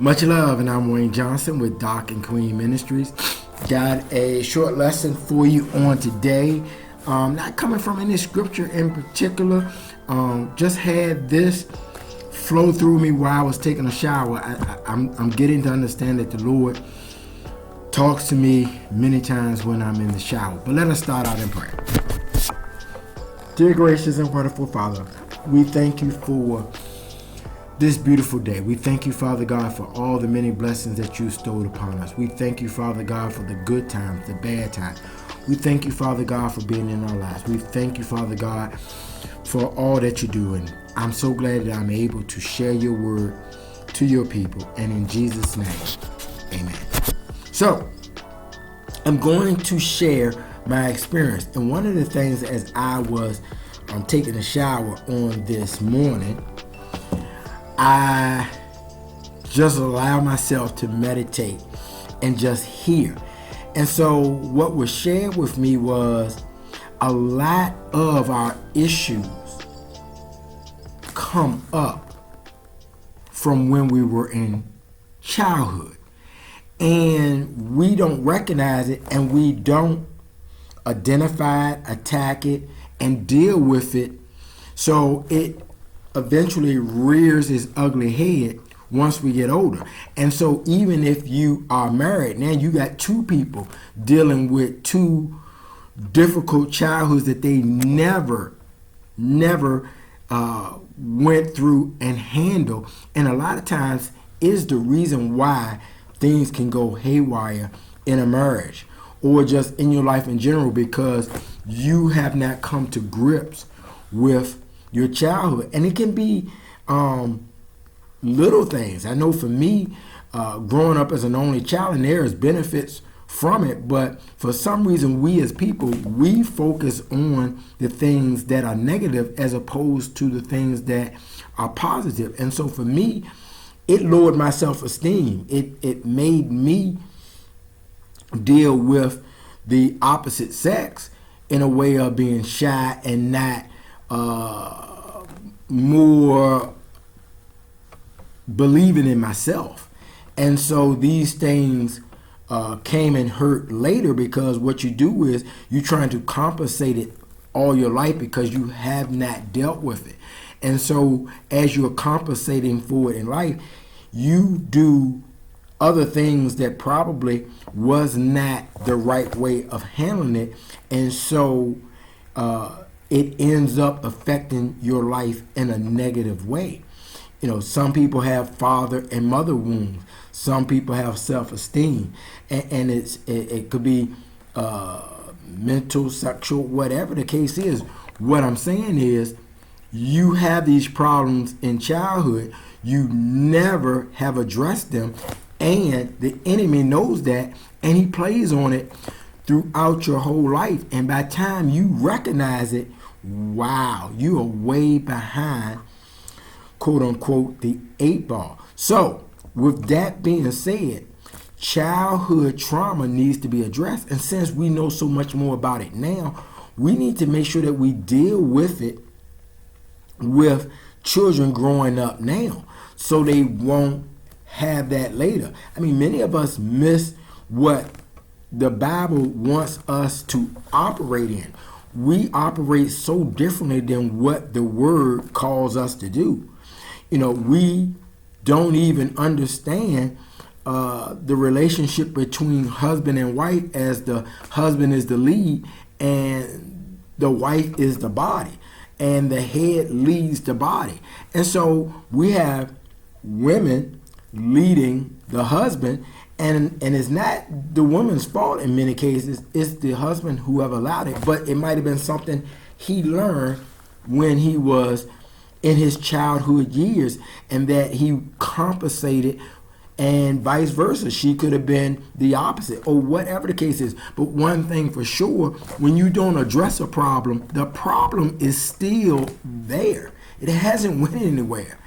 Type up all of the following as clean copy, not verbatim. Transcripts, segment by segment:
Much love, and I'm Wayne Johnson with Doc and Queen Ministries. Got a short lesson for you on today. Not coming from any scripture in particular. Just had this flow through me while I was taking a shower. I'm getting to understand that the Lord talks to me many times when I'm in the shower. But let us start out in prayer. Dear gracious and wonderful Father, we thank you for this beautiful day. We thank you, Father God, for all the many blessings that you bestowed upon us. We thank you, Father God, for the good times, the bad times. We thank you, Father God, for being in our lives. We thank you, Father God, for all that you do. And I'm so glad that I'm able to share your word to your people. And in Jesus' name, amen. So, I'm going to share my experience. And one of the things as I was taking a shower on this morning, I just allow myself to meditate and just hear. And so what was shared with me was a lot of our issues come up from when we were in childhood. And we don't recognize it, and we don't identify it, attack it, and deal with it. So it eventually rears its ugly head once we get older. And so even if you are married, now you got two people dealing with two difficult childhoods that they never went through and handled. And a lot of times is the reason why things can go haywire in a marriage or just in your life in general, because you have not come to grips with your childhood. And it can be little things. I know for me, growing up as an only child, and there's benefits from it, but for some reason we as people, we focus on the things that are negative as opposed to the things that are positive. And so for me, it lowered my self-esteem. It made me deal with the opposite sex in a way of being shy and not more believing in myself. And so these things came and hurt later, because what you do is you're trying to compensate it all your life because you have not dealt with it. And so as you're compensating for it in life, you do other things that probably was not the right way of handling it. And so it ends up affecting your life in a negative way. You know, some people have father and mother wounds. Some people have self-esteem, and it could be mental, sexual, whatever the case is. What I'm saying is, you have these problems in childhood. You never have addressed them, and the enemy knows that, and he plays on it throughout your whole life. And by the time you recognize it, wow, you are way behind, quote unquote, the 8 ball. So with that being said, childhood trauma needs to be addressed. And since we know so much more about it now, we need to make sure that we deal with it with children growing up now, so they won't have that later. I mean, many of us miss what the Bible wants us to operate in. We operate so differently than what the word calls us to do. You know, we don't even understand the relationship between husband and wife, as the husband is the lead and the wife is the body, and the head leads the body. And so we have women leading the husband, and it's not the woman's fault in many cases. It's the husband who have allowed it, but it might have been something he learned when he was in his childhood years, and that he compensated, and vice versa. She could have been the opposite, or whatever the case is. But one thing for sure, when you don't address a problem, the problem is still there. It hasn't went anywhere.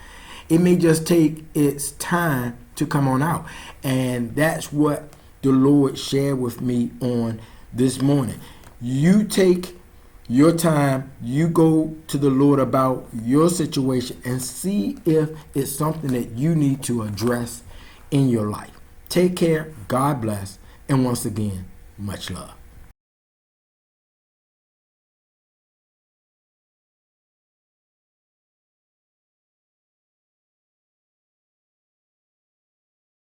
It may just take its time to come on out. And that's what the Lord shared with me on this morning. You take your time, you go to the Lord about your situation and see if it's something that you need to address in your life. Take care. God bless. And once again, much love.